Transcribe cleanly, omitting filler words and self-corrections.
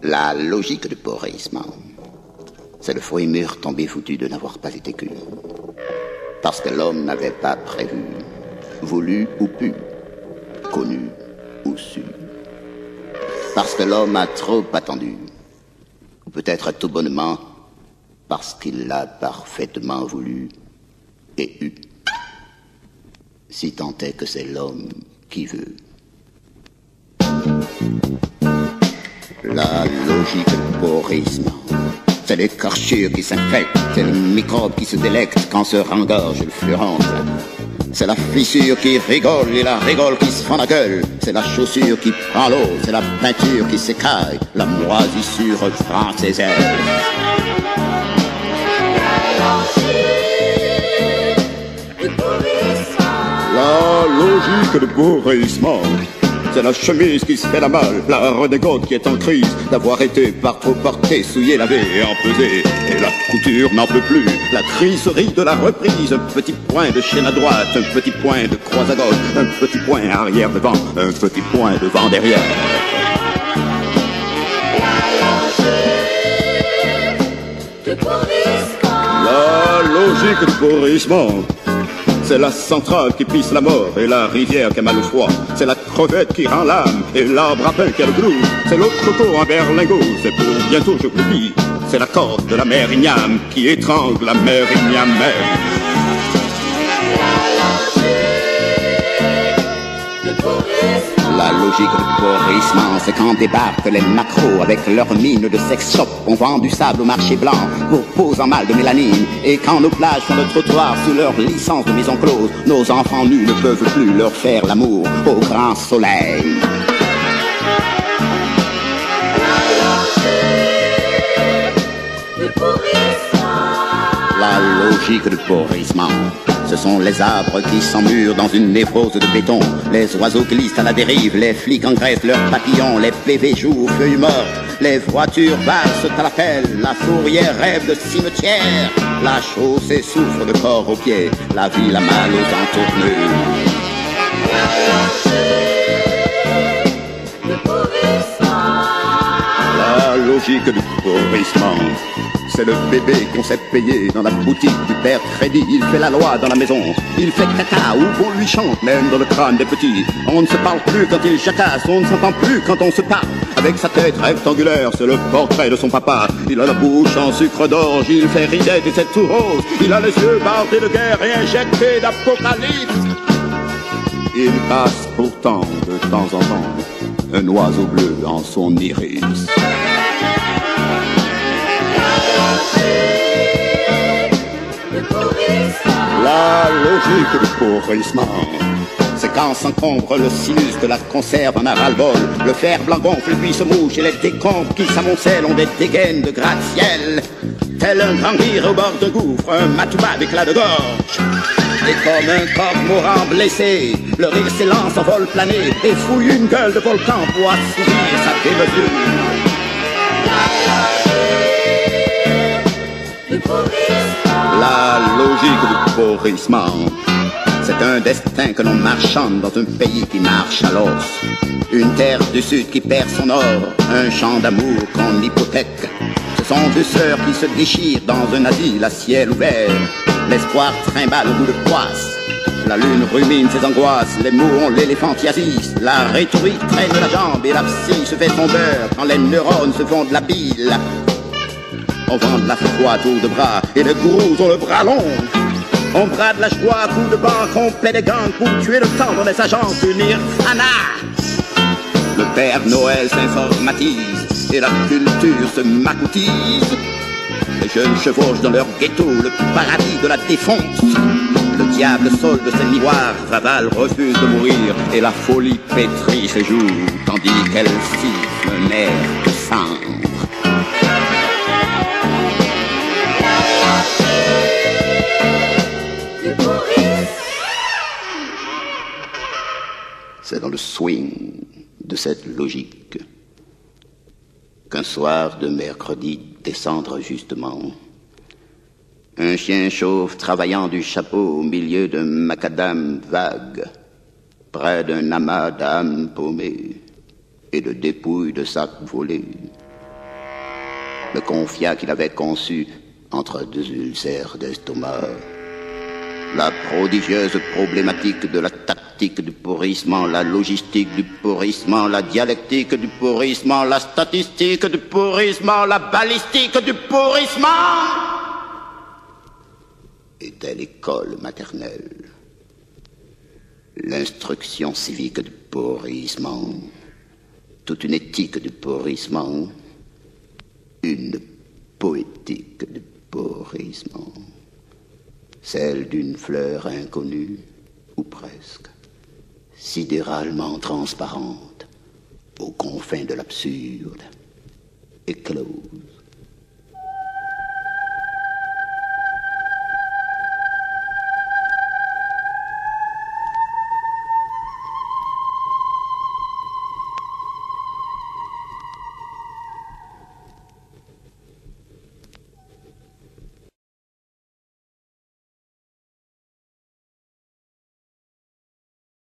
La logique du pourrissement, c'est le fruit mûr tombé foutu de n'avoir pas été cuit. Parce que l'homme n'avait pas prévu, voulu ou pu, connu ou su. Parce que l'homme a trop attendu, ou peut-être tout bonnement, parce qu'il l'a parfaitement voulu et eu. Si tant est que c'est l'homme qui veut. La logique du pourrissement, c'est l'écorchure qui s'infecte, c'est le microbe qui se délecte quand se rengorge le furence. C'est la fissure qui rigole et la rigole qui se fend la gueule. C'est la chaussure qui prend l'eau, c'est la peinture qui s'écaille. La moisissure prend ses ailes. La logique du pourrissement, c'est la chemise qui se fait la malle, la redingote qui est en crise d'avoir été par trop portée, souillée, lavée et empesée. Et la couture n'en peut plus, la tricerie de la reprise. Un petit point de chaîne à droite, un petit point de croix à gauche, un petit point arrière devant, un petit point devant derrière. La logique du pourrissement, c'est la centrale qui pisse la mort et la rivière qui a mal au froid. C'est la crevette qui rend l'âme et l'arbre à pain qui a le blues. C'est l'autre coco en berlingot, c'est pour bientôt je vous dis. C'est la corde de la mère Igname qui étrangle la mère Igname mère. La logique du pourrissement, c'est quand débarquent les macros avec leurs mines de sex shop. On vend du sable au marché blanc pour pose en mal de mélanine. Et quand nos plages font le trottoir sous leur licence de maison close, nos enfants nus ne peuvent plus leur faire l'amour au grand soleil. La logique du pourrissement, ce sont les arbres qui s'emmurent dans une névrose de béton, les oiseaux qui lisent à la dérive, les flics engraissent leurs papillons, les PV jouent aux feuilles mortes, les voitures valsent à la pelle, la fourrière rêve de cimetière, la chaussée souffre de corps aux pieds, la ville a mal aux entournures. La logique du pourrissement, c'est le bébé qu'on sait payer dans la boutique du père Crédit. Il fait la loi dans la maison, il fait caca ou qu'on lui chante, même dans le crâne des petits. On ne se parle plus quand il jacasse, on ne s'entend plus quand on se parle. Avec sa tête rectangulaire, c'est le portrait de son papa. Il a la bouche en sucre d'orge, il fait risette et c'est tout rose. Il a les yeux bardés de guerre et injectés d'apocalypse. Il passe pourtant de temps en temps un oiseau bleu en son iris. La logique du pourrissement, c'est quand s'encombre le sinus de la conserve en a ras-le-bol. Le fer blanc gonfle puis se mouche et les décombres qui s'amoncellent ont des dégaines de gratte-ciel. Tel un grand rire au bord d'un gouffre, un matouba d'éclat de gorge. Et comme un cormorant blessé, le rire s'élance en vol plané et fouille une gueule de volcan pour assouvir sa démesure. La logique du pourrissement, c'est un destin que l'on marchande dans un pays qui marche à l'os. Une terre du sud qui perd son or, un champ d'amour qu'on hypothèque. Ce sont deux sœurs qui se déchirent dans un asile à ciel ouvert. L'espoir trimballe au bout de poisse, la lune rumine ses angoisses, les mots ont l'éléphantiasis, la rhétorique traîne la jambe et la psy se fait son beurre quand les neurones se font de la bile. On vend de la foi à tour de bras et les gourous ont le bras long. On brade la joie à coups de banque, on plaît des gangs pour tuer le temps dans les agences du Nirvana. Le Père Noël s'informatise et la culture se macoutise. Les jeunes chevauchent dans leur ghetto le paradis de la défonce. Le diable solde ses miroirs, Raval refuse de mourir et la folie pétrit ses joues, tandis qu'elle siffle un air de cendre. C'est dans le swing de cette logique qu'un soir de mercredi décembre justement, un chien chauve travaillant du chapeau au milieu d'un macadam vague, près d'un amas d'âmes paumées et de dépouilles de sacs volés, me confia qu'il avait conçu entre deux ulcères d'estomac la prodigieuse problématique de la tactique du pourrissement, la logistique du pourrissement, la dialectique du pourrissement, la statistique du pourrissement, la balistique du pourrissement. Était l'école maternelle, l'instruction civique du pourrissement, toute une éthique du pourrissement, une poétique du pourrissement, celle d'une fleur inconnue, ou presque, sidéralement transparente, aux confins de l'absurde, éclose.